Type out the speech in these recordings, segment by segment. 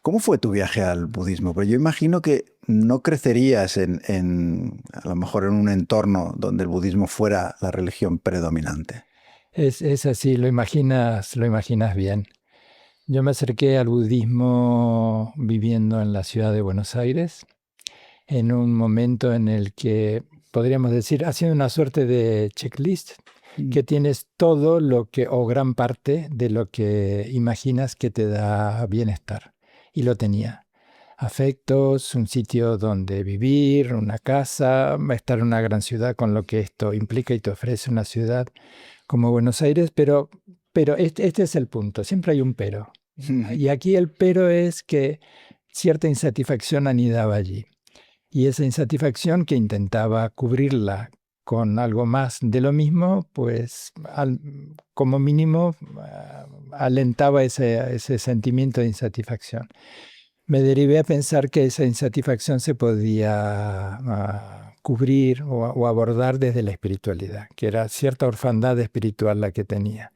¿Cómo fue tu viaje al budismo? Pero yo imagino que no crecerías a lo mejor en un entorno donde el budismo fuera la religión predominante. Es así, lo imaginas bien. Yo me acerqué al budismo viviendo en la ciudad de Buenos Aires, en un momento en el que, podríamos decir, haciendo una suerte de checklist, Mm. que tienes todo lo que, o gran parte de lo que imaginas que te da bienestar. Y lo tenía. Afectos, un sitio donde vivir, una casa, estar en una gran ciudad con lo que esto implica y te ofrece una ciudad como Buenos Aires, pero este es el punto, siempre hay un pero. Y aquí el pero es que cierta insatisfacción anidaba allí. Y esa insatisfacción que intentaba cubrirla con algo más de lo mismo, pues como mínimo alentaba ese sentimiento de insatisfacción. Me derivé a pensar que esa insatisfacción se podía cubrir o abordar desde la espiritualidad, que era cierta orfandad espiritual la que tenía.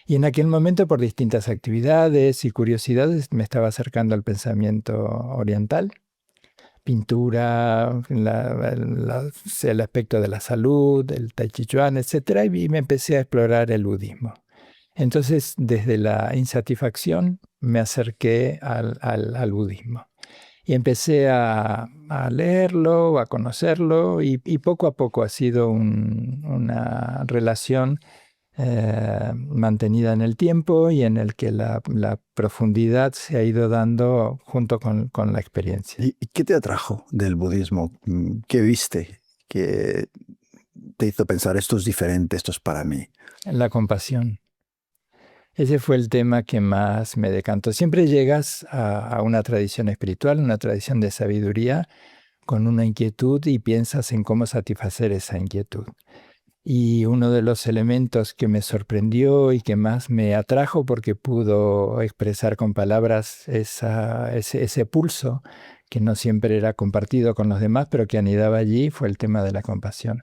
Y en aquel momento, por distintas actividades y curiosidades, me estaba acercando al pensamiento oriental, pintura, el aspecto de la salud, el Tai Chi Chuan, etc. Y me empecé a explorar el budismo. Entonces, desde la insatisfacción, me acerqué al budismo. Y empecé a leerlo, a conocerlo, y poco a poco ha sido una relación mantenida en el tiempo y en el que la profundidad se ha ido dando junto con la experiencia. ¿Y qué te atrajo del budismo? ¿Qué viste? ¿Qué te hizo pensar esto es diferente, esto es para mí? La compasión. Ese fue el tema que más me decantó. Siempre llegas a una tradición espiritual, una tradición de sabiduría, con una inquietud y piensas en cómo satisfacer esa inquietud. Y uno de los elementos que me sorprendió y que más me atrajo porque pudo expresar con palabras ese pulso que no siempre era compartido con los demás, pero que anidaba allí, fue el tema de la compasión.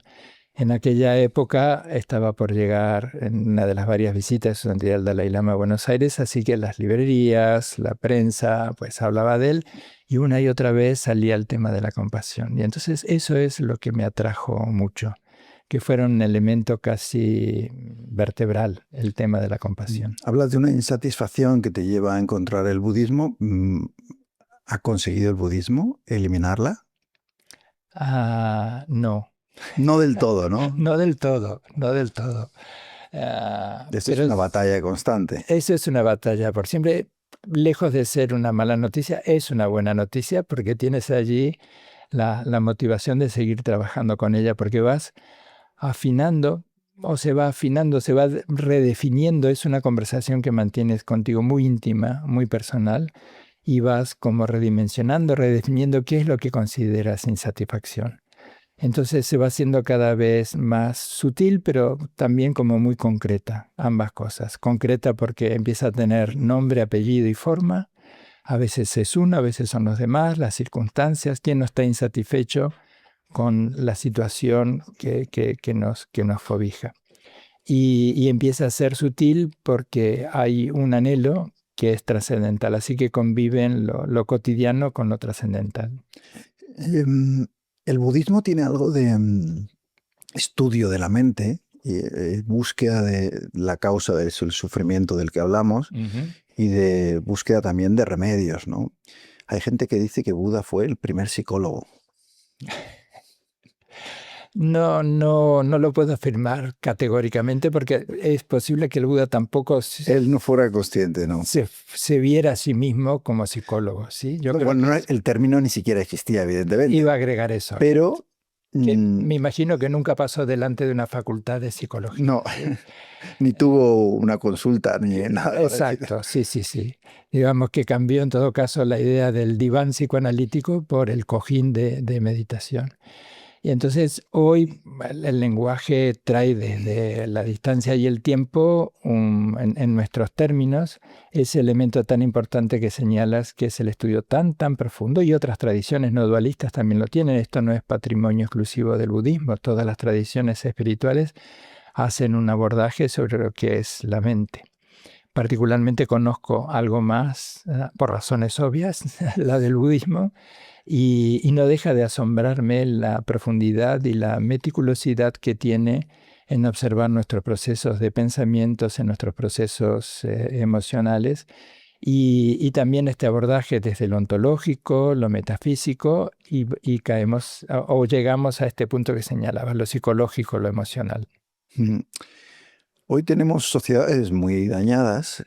En aquella época estaba por llegar en una de las varias visitas donde el Dalai Lama a Buenos Aires, así que las librerías, la prensa, pues hablaba de él y una y otra vez salía el tema de la compasión. Y entonces eso es lo que me atrajo mucho, que fuera un elemento casi vertebral, el tema de la compasión. Hablas de una insatisfacción que te lleva a encontrar el budismo. ¿Ha conseguido el budismo eliminarla? No, No del todo, ¿no? no del todo, no del todo. Esto es Pero una batalla constante. eso es una batalla por siempre. Lejos de ser una mala noticia, es una buena noticia porque tienes allí la motivación de seguir trabajando con ella porque vas afinando o se va afinando, se va redefiniendo. Es una conversación que mantienes contigo muy íntima, muy personal y vas como redimensionando, redefiniendo qué es lo que consideras insatisfacción. Entonces se va haciendo cada vez más sutil, pero también como muy concreta, ambas cosas. Concreta porque empieza a tener nombre, apellido y forma. A veces es uno, a veces son los demás, las circunstancias. ¿Quién no está insatisfecho con la situación que nos cobija? Y empieza a ser sutil porque hay un anhelo que es trascendental. Así que conviven lo cotidiano con lo trascendental. Em, el budismo tiene algo de estudio de la mente y búsqueda de la causa del sufrimiento del que hablamos y de búsqueda también de remedios, ¿no? Hay gente que dice que Buda fue el primer psicólogo. No lo puedo afirmar categóricamente porque es posible que el Buda tampoco Él no fuera consciente, ¿no? se viera a sí mismo como psicólogo, ¿sí? Yo creo Bueno, que el término ni siquiera existía, evidentemente. iba a agregar eso. Pero Que me imagino que nunca pasó delante de una facultad de psicología. no, ni tuvo una consulta ni nada. Exacto, sí. Digamos que cambió en todo caso la idea del diván psicoanalítico por el cojín de meditación. Y entonces hoy el lenguaje trae desde la distancia y el tiempo, en nuestros términos, ese elemento tan importante que señalas, que es el estudio tan profundo, y otras tradiciones no dualistas también lo tienen. Esto no es patrimonio exclusivo del budismo. Todas las tradiciones espirituales hacen un abordaje sobre lo que es la mente. particularmente conozco algo más, por razones obvias, la del budismo, y no deja de asombrarme la profundidad y la meticulosidad que tiene en observar nuestros procesos de pensamientos, en nuestros procesos emocionales, y también este abordaje desde lo ontológico, lo metafísico, y caemos o llegamos a este punto que señalaba, lo psicológico, lo emocional. Hoy tenemos sociedades muy dañadas.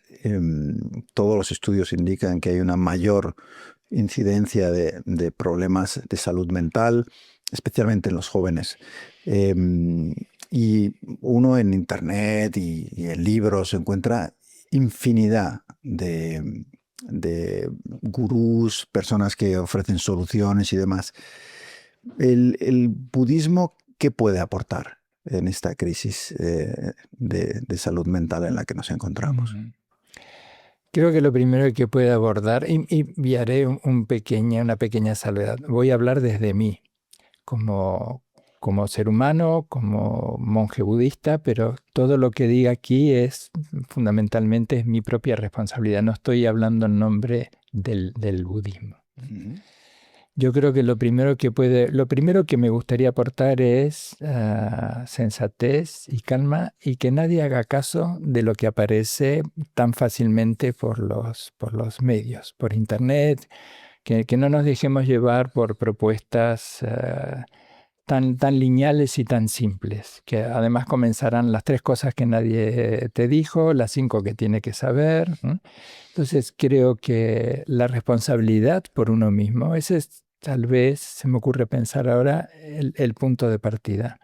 Todos los estudios indican que hay una mayor incidencia de problemas de salud mental, especialmente en los jóvenes. Y uno en Internet y en libros encuentra infinidad de gurús, personas que ofrecen soluciones y demás. El budismo, ¿qué puede aportar en esta crisis de salud mental en la que nos encontramos? Creo que lo primero que puede abordar, y haré una pequeña salvedad, voy a hablar desde mí, como ser humano, como monje budista, pero todo lo que diga aquí fundamentalmente es mi propia responsabilidad. No estoy hablando en nombre del budismo. Yo creo que lo primero que me gustaría aportar es sensatez y calma, y que nadie haga caso de lo que aparece tan fácilmente por los medios, por internet, que no nos dejemos llevar por propuestas tan lineales y tan simples, que además comenzarán las 3 cosas que nadie te dijo, las 5 que tiene que saber. Entonces creo que la responsabilidad por uno mismo, ese es tal vez, se me ocurre pensar ahora, el punto de partida.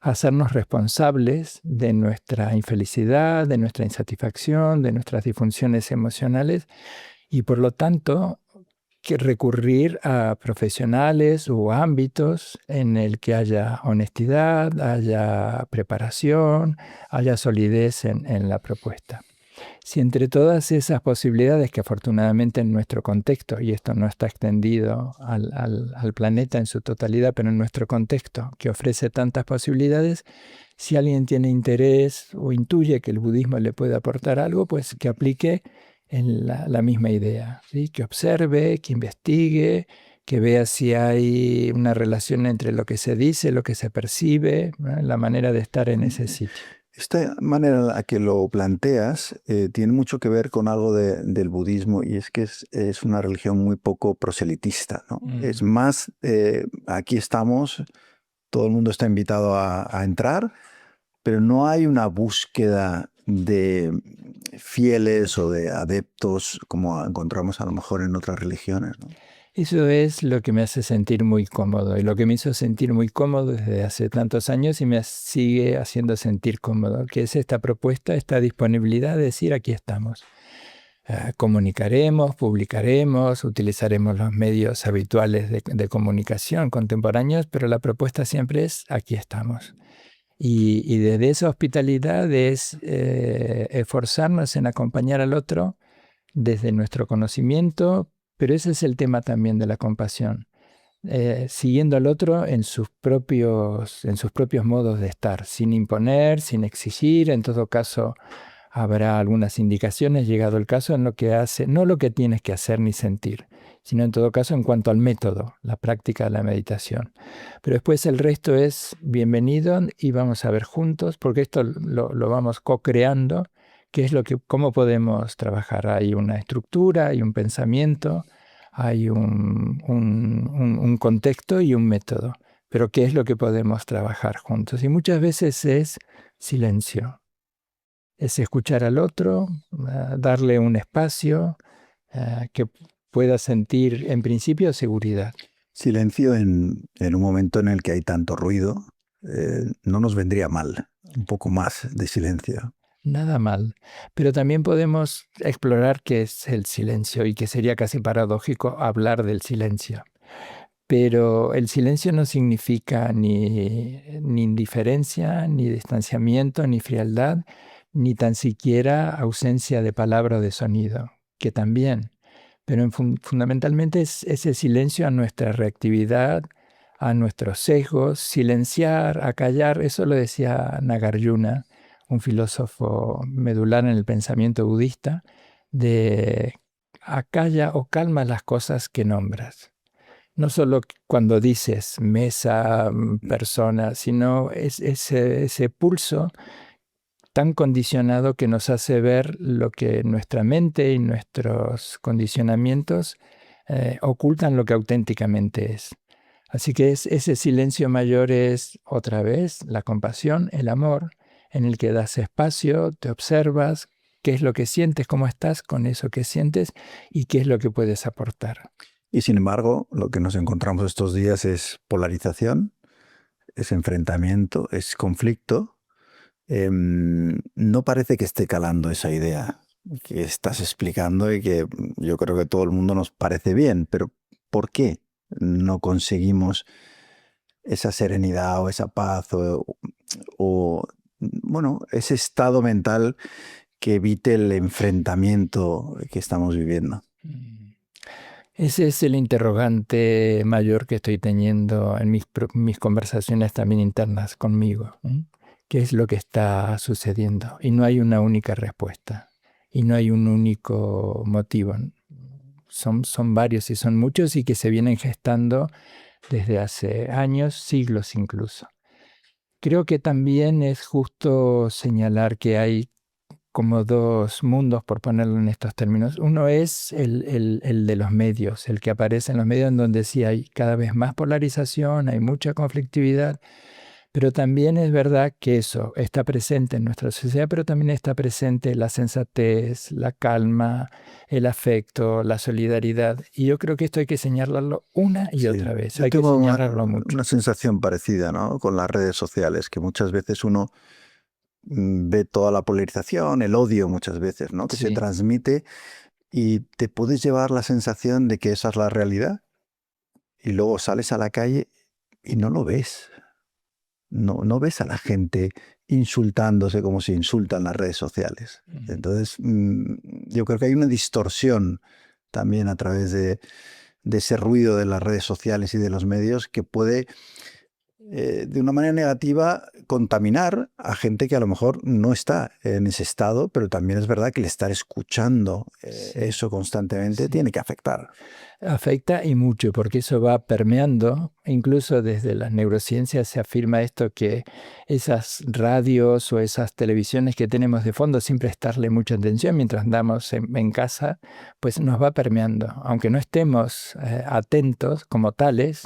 Hacernos responsables de nuestra infelicidad, de nuestra insatisfacción, de nuestras disfunciones emocionales, y por lo tanto que recurrir a profesionales o ámbitos en el que haya honestidad, haya preparación, haya solidez en la propuesta. Si entre todas esas posibilidades que afortunadamente en nuestro contexto, y esto no está extendido al planeta en su totalidad, pero en nuestro contexto que ofrece tantas posibilidades, si alguien tiene interés o intuye que el budismo le puede aportar algo, pues que aplique en la misma idea, ¿sí? Que observe, que investigue, que vea si hay una relación entre lo que se dice, lo que se percibe, ¿no? La manera de estar en ese sitio. Esta manera en la que lo planteas tiene mucho que ver con algo del budismo, y es que es una religión muy poco proselitista, ¿no? Es más, aquí estamos, todo el mundo está invitado a entrar, pero no hay una búsqueda de fieles o de adeptos como encontramos a lo mejor en otras religiones, ¿no? Eso es lo que me hace sentir muy cómodo, y lo que me hizo sentir muy cómodo desde hace tantos años y me sigue haciendo sentir cómodo, que es esta propuesta, esta disponibilidad de decir: aquí estamos. Comunicaremos, publicaremos, utilizaremos los medios habituales de comunicación contemporáneos, pero la propuesta siempre es: aquí estamos. Y desde esa hospitalidad es esforzarnos en acompañar al otro desde nuestro conocimiento, pero ese es el tema también de la compasión. Siguiendo al otro en sus propios modos de estar, sin imponer, sin exigir. En todo caso, habrá algunas indicaciones, llegado el caso, en lo que hace, no lo que tienes que hacer ni sentir, sino en todo caso en cuanto al método, la práctica de la meditación. Pero después el resto es bienvenido, y vamos a ver juntos, porque esto lo vamos co-creando, cómo podemos trabajar. Hay una estructura, hay un pensamiento, hay un contexto y un método, pero ¿qué es lo que podemos trabajar juntos? Y muchas veces es silencio. Es escuchar al otro, darle un espacio que pueda sentir, en principio, seguridad. Silencio en un momento en el que hay tanto ruido, no nos vendría mal un poco más de silencio. Nada mal. Pero también podemos explorar qué es el silencio, y que sería casi paradójico hablar del silencio. Pero el silencio no significa ni indiferencia, ni distanciamiento, ni frialdad, ni tan siquiera ausencia de palabra o de sonido, que también. Pero fundamentalmente es ese silencio a nuestra reactividad, a nuestros sesgos, silenciar, acallar. Eso lo decía Nagarjuna, un filósofo medular en el pensamiento budista, de acalla o calma las cosas que nombras. No solo cuando dices mesa, persona, sino ese pulso tan condicionado que nos hace ver lo que nuestra mente y nuestros condicionamientos ocultan lo que auténticamente es. Así que ese silencio mayor es, otra vez, la compasión, el amor, en el que das espacio, te observas, qué es lo que sientes, cómo estás con eso que sientes y qué es lo que puedes aportar. Y sin embargo, lo que nos encontramos estos días es polarización, es enfrentamiento, es conflicto. No parece que esté calando esa idea que estás explicando y que yo creo que todo el mundo nos parece bien, pero ¿por qué no conseguimos esa serenidad o esa paz o bueno, ese estado mental que evite el enfrentamiento que estamos viviendo? Ese es el interrogante mayor que estoy teniendo en mis conversaciones también internas conmigo. ¿Qué es lo que está sucediendo? Y no hay una única respuesta. Y no hay un único motivo. Son varios y son muchos y que se vienen gestando desde hace años, siglos incluso. Creo que también es justo señalar que hay como dos mundos, por ponerlo en estos términos. Uno es el de los medios, el que aparece en los medios en donde sí hay cada vez más polarización, hay mucha conflictividad, pero también es verdad que eso está presente en nuestra sociedad, pero también está presente la sensatez, la calma, el afecto, la solidaridad. Y yo creo que esto hay que señalarlo una y otra vez. Yo Hay que tengo señalarlo mucho. una sensación parecida, ¿no? Con las redes sociales, que muchas veces uno ve toda la polarización, el odio muchas veces, ¿no? Que se Sí. transmite y te puedes llevar la sensación de que esa es la realidad y luego sales a la calle y no lo ves. No ves a la gente insultándose como se insultan las redes sociales. Entonces, yo creo que hay una distorsión también a través de ese ruido de las redes sociales y de los medios que puede, de una manera negativa, contaminar a gente que a lo mejor no está en ese estado, pero también es verdad que el estar escuchando eso constantemente tiene que afectar. Afecta y mucho, porque eso va permeando. Incluso desde las neurociencias se afirma esto, que esas radios o esas televisiones que tenemos de fondo, sin prestarle mucha atención mientras andamos en casa, pues nos va permeando. Aunque no estemos atentos como tales,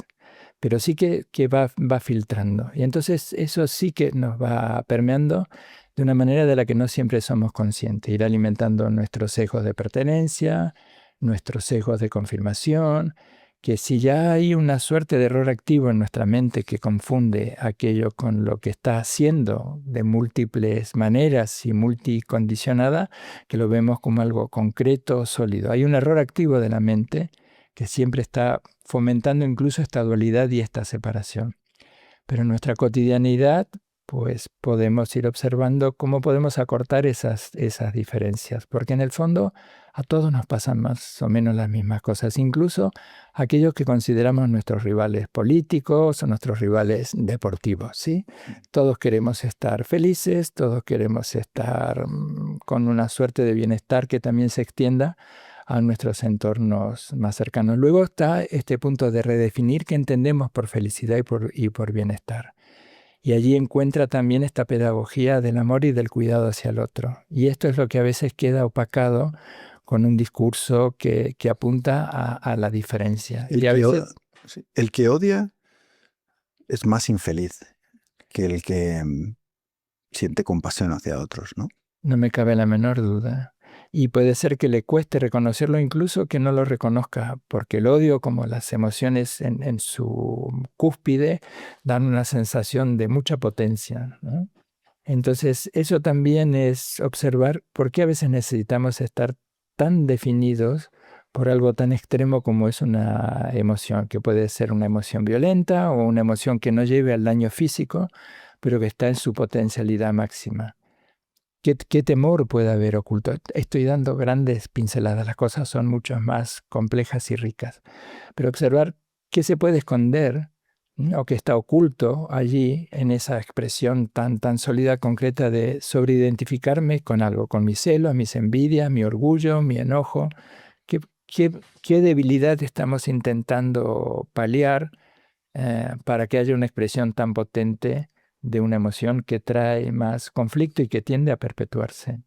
pero sí que va filtrando. Y entonces eso sí que nos va permeando de una manera de la que no siempre somos conscientes. Ir alimentando nuestros sesgos de pertenencia, nuestros sesgos de confirmación, que si ya hay una suerte de error activo en nuestra mente que confunde aquello con lo que está haciendo de múltiples maneras y multicondicionada, que lo vemos como algo concreto, sólido. Hay un error activo de la mente que siempre está fomentando incluso esta dualidad y esta separación. Pero en nuestra cotidianidad, pues podemos ir observando cómo podemos acortar esas diferencias, porque en el fondo a todos nos pasan más o menos las mismas cosas, incluso aquellos que consideramos nuestros rivales políticos o nuestros rivales deportivos, ¿sí? Todos queremos estar felices, todos queremos estar con una suerte de bienestar que también se extienda a nuestros entornos más cercanos. Luego está este punto de redefinir qué entendemos por felicidad y por bienestar. Y allí encuentra también esta pedagogía del amor y del cuidado hacia el otro. Y esto es lo que a veces queda opacado con un discurso que apunta a la diferencia. El que odia es más infeliz que el que siente compasión hacia otros, ¿no? No me cabe la menor duda. Y puede ser que le cueste reconocerlo, incluso que no lo reconozca, porque el odio, como las emociones en su cúspide, dan una sensación de mucha potencia, ¿no? Entonces, eso también es observar por qué a veces necesitamos estar tan definidos por algo tan extremo como es una emoción, que puede ser una emoción violenta o una emoción que no lleve al daño físico, pero que está en su potencialidad máxima. ¿Qué temor puede haber oculto? Estoy dando grandes pinceladas, las cosas son mucho más complejas y ricas, pero observar qué se puede esconder o que está oculto allí en esa expresión tan sólida, concreta de sobreidentificarme con algo, con mis celos, mis envidias, mi orgullo, mi enojo. ¿Qué debilidad estamos intentando paliar para que haya una expresión tan potente de una emoción que trae más conflicto y que tiende a perpetuarse?